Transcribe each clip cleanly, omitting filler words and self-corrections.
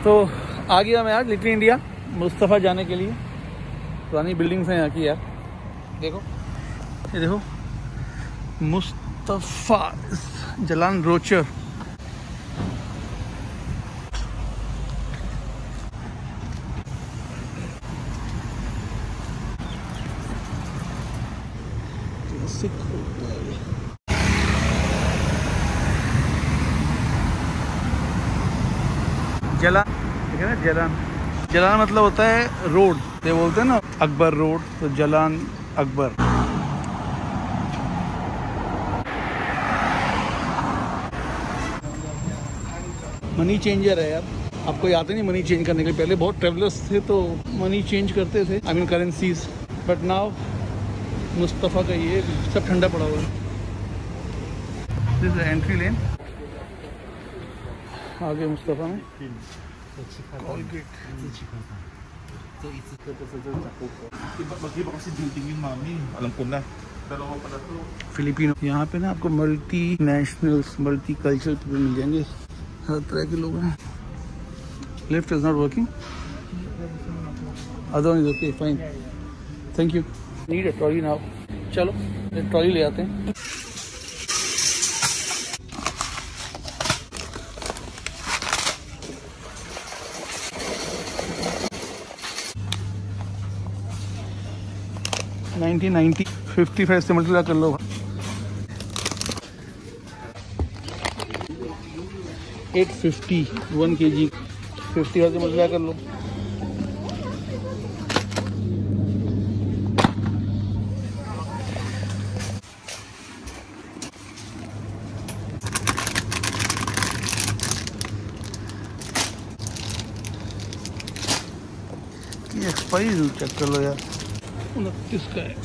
तो आ गया मैं आज लिटिल इंडिया मुस्तफ़ा जाने के लिए। पुरानी बिल्डिंग्स हैं यहाँ की यार, देखो ये देखो मुस्तफ़ा जलान रोचर। जलान, ठीक है ना, जलान। जलान मतलब होता है रोड, ये बोलते हैं ना अकबर रोड, तो जलान अकबर। मनी चेंजर है यार, आपको याद नहीं मनी चेंज करने के लिए? पहले बहुत ट्रेवलर्स थे तो मनी चेंज करते थे, I mean currencies, but now Mustafa का ये सब ठंडा पड़ा हुआ है। दिस इज एंट्री लेन, आगे मुस्तफ़ा में फिलिपिनो। यहाँ पे ना आपको multi nationals, multi cultural people मिल जाएंगे, हर तरह के लोग हैं। Lift is not working, other one is okay, fine, thank you. Need a trolley now, चलो ट्रॉली ले आते हैं। $19.90, 55 से मल्टीप्लाई कर लो। 850 1 kg, 50 से मल्टीप्लाई कर लो। ये एक्सपायरी चेक कर लो यार, 29 का है।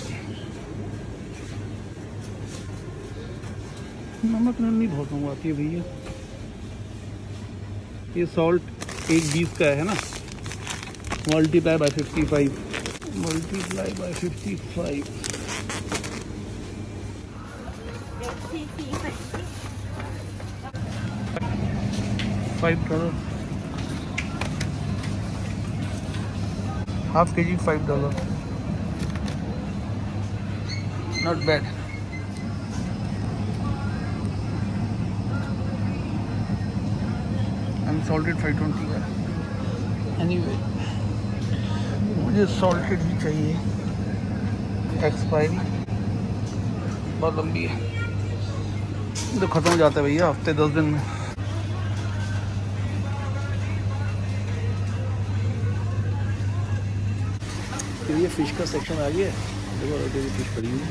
नमक नमी बहुत मंगवाती है भैया। ये सॉल्ट 1.20 का है ना, multiply by 55, multiply by 55, $5, half kg $5, not bad. Unsalted 520 का। एनीवे मुझे सॉल्टेड ही चाहिए, एक्सपायरी बहुत लंबी है, तो ख़त्म हो जाता है भैया हफ्ते 10 दिन में। फिर ये फ़िश का सेक्शन आ गया, देखो अलग फिश पड़ी हुई है,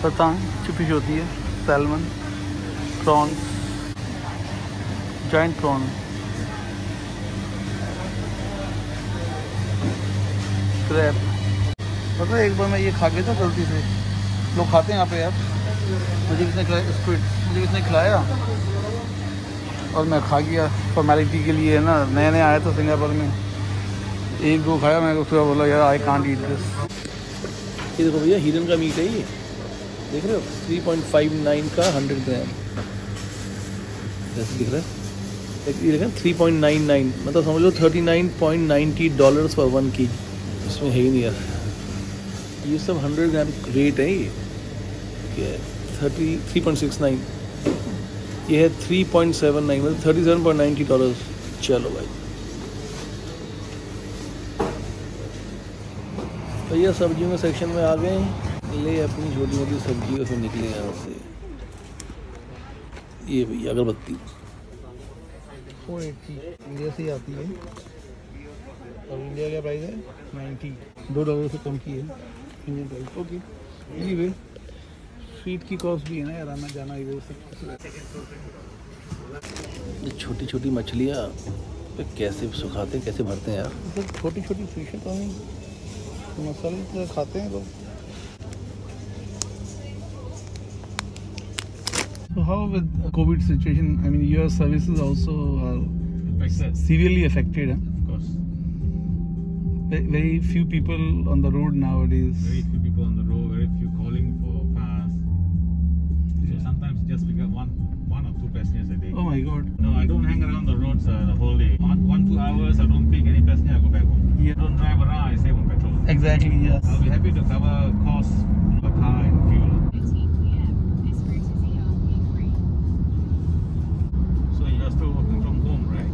पता अच्छी फिश होती है, salmon, prawns, giant prawn, crab. पता है एक बार मैं ये खा गया था गलती से, लोग खाते हैं यहाँ पे यार, मुझे किसने खिलाया, स्क्विड मुझे किसने खिलाया और मैं खा गया फॉर्मेलिटी के लिए ना, नया नया आया था सिंगापुर में, एक दो खाया, मैं उसके बाद बोला यार आई कांट ईट दिस। ये देखो भैया हिरन का मीट है, ये देख रहे हो 3.59 का 100 ग्राम, जैसे दिख रहा है, ये देखा 3.99, मतलब समझ लो $39.90 फॉर 1 kg। इसमें है ही नहीं यार, ये सब 100 ग्राम रेट है। ये 3.69, ये है 3.79, मतलब $37.90। चलो भाई भैया सब्जियों के सेक्शन में आ गए, ले अपनी छोटी मोटी सब्जी और फिर निकले यहाँ से। ये भैया अगरबत्ती 480 इंडिया से ही आती है, और इंडिया का प्राइस है 90, $2 से कम की है इंडियन प्राइस। ओके, ये वे स्वीट की कॉस्ट भी है ना यार, आना जाना इधर से। ये छोटी छोटी मछलियाँ कैसे सुखाते हैं, कैसे भरते हैं यार, मतलब छोटी छोटी फिश है, तो नहीं मसाले खाते हैं लोग। So how with COVID situation? I mean, your services also are severely affected. Huh? Of course. Very few people on the road nowadays. Very few people on the road. Very few calling for cars. So sometimes just pick up one or two passengers a day. Oh my God. No, I don't hang around the roads the whole hours, I don't pick any passenger, I go back home. Yeah. Don't drive around, I save on petrol. Exactly, yes. I'll be happy to cover cost of a car and fuel. So you're still working from home, right?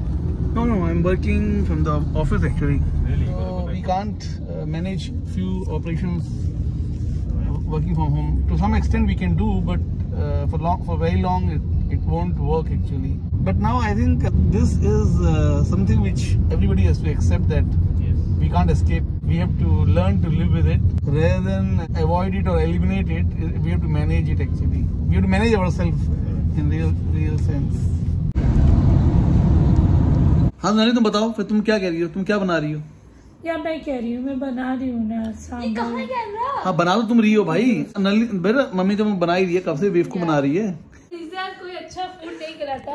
No, I'm working from the office actually. Really? You gotta So go back we home. can't manage few operations working from home. To some extent we can do, but for very long it won't work actually. But now I think this is something which everybody has to accept, that Yes. we can't escape. We have to learn to live with it rather than avoid it or eliminate it. We have to manage it actually. We have to manage ourselves in real sense. हाँ नानी, तुम बताओ फिर, तुम क्या कह रही हो? तुम क्या बना रही हो? या मैं कह रही हूँ, मैं बना रही हूँ ना सांभर। हाँ बना तो तुम रही हो भाई। नली बेटा, मम्मी तो बना ही रही है, कब से बेवकूफ बना रही है। पिज्जा कोई अच्छा फूड नहीं कराता,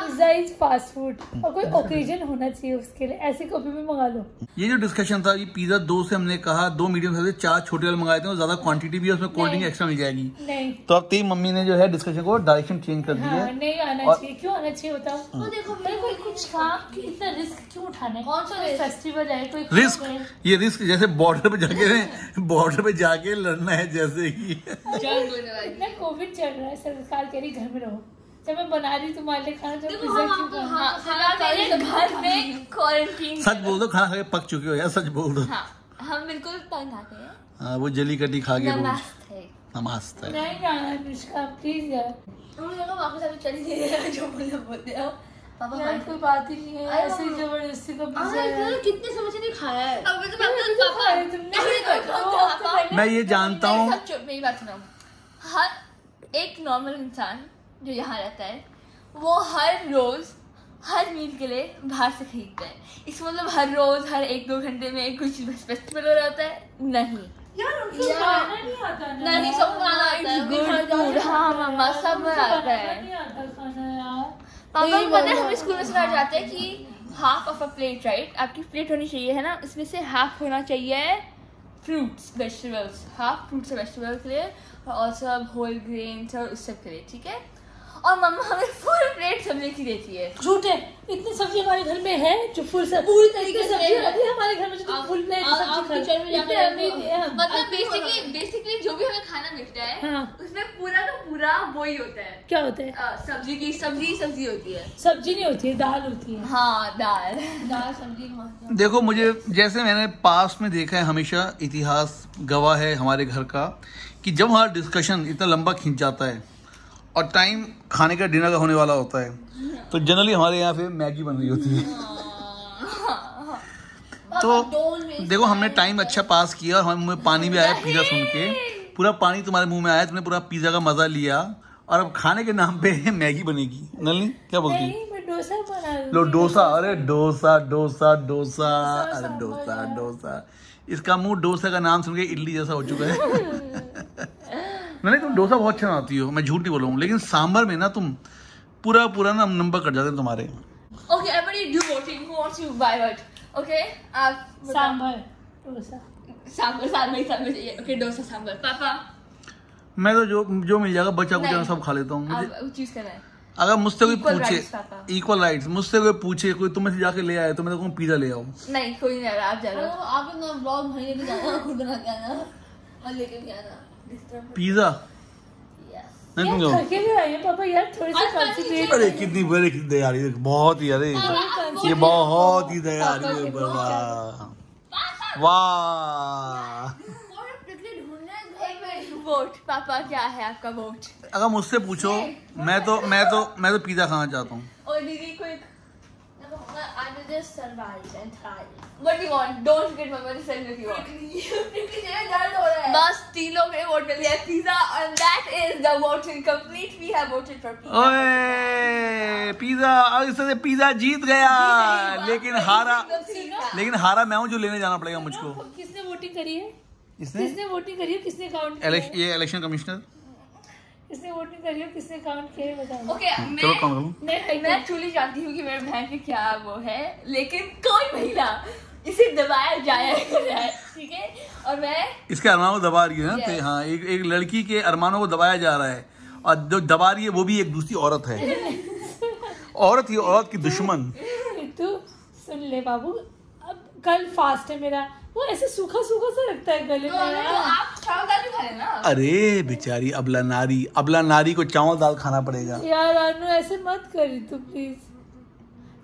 पिज्जा इज फास्ट फूड, और कोई ओकेजन होना चाहिए उसके लिए, ऐसे कभी भी मंगा लो। ये जो डिस्कशन था, ये पिज्जा 2 से हमने कहा 2 मीडियम साइज, 4 छोटे वाले मंगाए थे, और ज्यादा क्वांटिटी भी है, उसमें कोल्ड ड्रिंक एक्स्ट्रा मिल जाएगी। नहीं तो अब तेरी मम्मी ने जो है डिस्कशन को डायरेक्शन चेंज कर दी हाँ, है। नहीं आना और- चाहिए। क्यों आना चाहिए बताओ? तो देखो भाई, कोई कुछ काम की इतना रिस्क क्यों उठाना है? कौन सा फेस्टिवल है, कोई रिस्क, ये रिस्क जैसे बॉर्डर पे जाके लड़ना है, जैसे कि इतना कोविड चल रहा है, सरकार कह रही घर में रहो। जब मैं बना रही तुम्हारे लिए खाना, जब पिज्जा क्यों खाना? घर में क्वारंटीन। सच बोल दो, खाना खा के पक चुके हो यार, सच बोल दो। हाँ, हम बिल्कुल तंग आ गए हैं। हाँ, वो जली कटी खा के रोज। नमस्ते। नमस्ते। नहीं खाना अनुष्का, प्लीज यार। तुम लोग वापस अभी चली गई है, जो बोलते हो पापा। यार कोई बात ही नहीं है, अरे ऐसे ही वो- जबरदस्ती का पिज्जा है। कितने समय से नहीं खाया है। अभी तो मैं ये जानता हूँ, मेरी बात सुनो। हर एक नॉर्मल इंसान जो यहाँ रहता है, वो हर रोज हर मील के लिए बाहर से खरीदता है। इसका मतलब हर रोज हर 1-2 घंटे में कुछ फेस्टिवल हो जाता है? नहीं यार उनको खाना नहीं आता ना। नहीं, सब खाना आता है। गुड़, हाँ मम्मा, सब आता है। नहीं आता खाना यार। पापा को पता है, हमें स्कूल में सिखाया जाता है कि half of a plate, right? आपकी प्लेट होनी चाहिए है ना, इसमें से हाफ होना चाहिए फ्रूट्स वेजिटेबल्स, हाफ फ्रूट्स और वेजिटेबल्स के लिए, और ऑल्सो होल ग्रेन्स और उस सब के लिए, ठीक है? और मम्मा हमें फुल प्लेट सब्जी की देती है। झूठ है, इतनी सब्जी हमारे घर में है जो फुल पूरी तरीके से सब्जी रहती है हमारे घर में, जो तुम फुल प्लेट सब्जी खा मतलब बेसिकली जो भी हमें खाना मिलता है, हाँ। उसमें पूरा का पूरा वही होता है। क्या होता है? सब्जी की सब्जी होती है। सब्जी नहीं होती है, दाल होती है। हाँ, दाल सब्जी। देखो मुझे, जैसे मैंने पास्ट में देखा है, हमेशा इतिहास गवाह है हमारे घर का, कि जब हमारा डिस्कशन इतना लंबा खींच जाता है और टाइम खाने का डिनर का होने वाला होता है, तो जनरली हमारे यहाँ पे मैगी बन रही होती है। तो देखो, हमने टाइम अच्छा पास किया, हमारे मुंह में पानी भी आया पिज्जा सुन के, पूरा पानी तुम्हारे मुंह में आया, तुमने पूरा पिज्जा का मजा लिया, और अब खाने के नाम पे मैगी बनेगी। नलिनी क्या बोलती है? नहीं, मैं डोसा बना रही लो हूँ। डोसा, अरे डोसा डोसा डोसा, अरे डोसा डोसा, इसका मुंह डोसा का नाम सुन के इडली जैसा हो चुका है। नहीं, तुम डोसा बहुत अच्छा बनाती हो, मैं झूठ नहीं बोल रहा हूँ, लेकिन सांभर में ना तुम पूरा ना नंबर कट जाते हैं तुम्हारे। Okay, everybody do voting. Who wants to buy what? Okay, आप सांभर डोसा। सांभर चाहिए। Okay, डोसा सांभर। पापा मैं तो जो मिल जाएगा बच्चा कुछ सब खा लेता हूँ। मुझे आप चूज करना है। अगर मुझसे कोई Equal पूछे, rights, पापा। इक्वल राइट्स, मुझसे कोई पूछे, कोई तुम में से जाके ले आए, तो मैं तो कहूँ पिज्जा ले आओ। नहीं, कोई नहीं आ रहा, आप जा रहे हो। आप अपना ब्लॉग भाई लेके जाना, खुद बना के आना और लेके भी आना। पिज्जा नहीं तुम यार जाओ। थके भी आए हैं पापा, यार थोड़ी सी कंसंट्रेट। अरे कितनी बड़ी दया आ रही है, बहुत ही, अरे ये बहुत ही दया आ रही है बाबा, वाह। वोट पापा, क्या है आपका वोट? अगर मुझसे पूछो, मैं तो पिज्जा खाना चाहता हूँ। और दीदी कोई I will just survive and thrive. What do you want? Don't forget mama to send if you want. बस 3 लोग ने वोट कर लिया pizza, and that is the voting complete. We have voted for pizza. ओए pizza, और इस तरह से पिज्जा जीत गया, लेकिन हारा मैं हूँ, जो लेने जाना पड़ेगा मुझको। किसने वोटिंग करी है? इसने किसने वोटिंग करी है? किसने काउंट किया है? ये इलेक्शन कमिश्नर। किसने वोटिंग करी है? किसने काउंट किया है? बताओ। Okay, चलो काम करो। मैं truly जानती हूँ कि मेरे बहन की क्या वो है, लेकिन कोई महिला इसे दबाया जाए, ठीक है? और मैं इसके अरमानों को दबा रही है ना। Yes. हाँ, एक लड़की के अरमानों को दबाया जा रहा है, और जो दबा रही है वो भी एक दूसरी औरत है। औरत ही औरत की दुश्मन। तू सुन ले बाबू, अब कल फास्ट है मेरा, वो ऐसे सूखा सूखा सा लगता है गले में। आप चावल दाल भी खा लेना। अरे बेचारी अबला नारी को चावल दाल खाना पड़ेगा। यार अनु ऐसे मत करी तू प्लीज।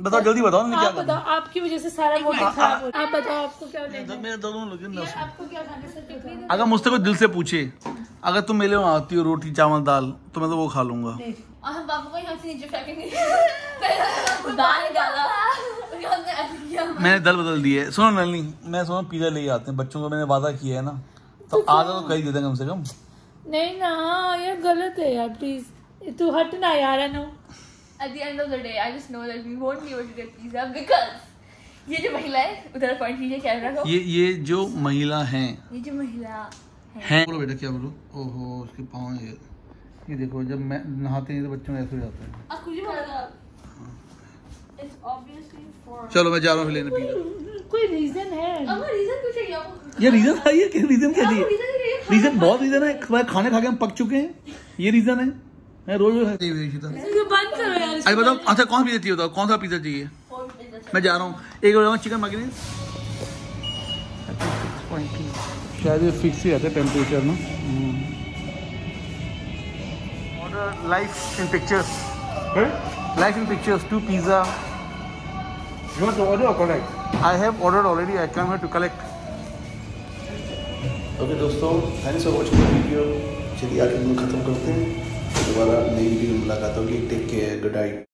बताओ जल्दी बताओ ना क्या आप बताओ, आपकी वजह से सारा मूड खराब हो रहा है। आप बताओ आपको क्या लेना है? मेरे दोनों लोग यार आपको क्या खाने से बताओ। अगर मुझसे कोई दिल से पूछे, अगर तुम मेरे वहाँ आती हो रोटी चावल दाल, तो मैं तो वो खा लूंगा। और हम पापा को यहाँ से नीचे फेंकेंगे। दाल डाला, मैंने दल बदल दी है। सुनो नलनी, मैं सुनो पिज्जा ले आते हैं, बच्चों को मैंने वादा किया है ना, तो आधा तो कर ही देते कम से कम। नहीं ना यार, गलत है यार, प्लीज तू हट ना यार अनु। At the end of the day, I just know that we won't be able to get pizza because ये जो महिला है, उधर पॉइंट कीजिए कैमरा को। ये जो महिला हैं, ये जो महिला हैं, बोलो बेटा क्या बोलो। ओहो उसके पाँव ये देखो, जब मैं नहाते हैं तो बच्चों में ऐसे हो जाता है। आप कुछ भी बोला। It's obviously for। चलो मैं जा रहा हूँ लेने पिज्जा। कोई रीजन है? अब रीजन कुछ चाहिए आपको? ये रीजन है, ये क्या रीजन क्या चाहिए? रीजन रीजन बहुत रीजन है, खाने खा के हम पक चुके हैं, ये रीजन है। रोज बंद करो यार। अरे बताओ अच्छा कौन सा पिज्जा चाहिए, बताओ कौन सा पिज्जा चाहिए? मैं जा रहा हूँ, एक चिकन मगनी शायद ये फिक्स ही रहता है टेम्परेचर ना। Order life in pictures, life in pictures 2 pizza. You want to order or collect? I have ordered already, I come here to collect. Okay दोस्तों, thanks for watching the video. चलिए आज हम खत्म करते हैं, दोबारा नई वीडियो में मुलाकात होगी। Take care, good night.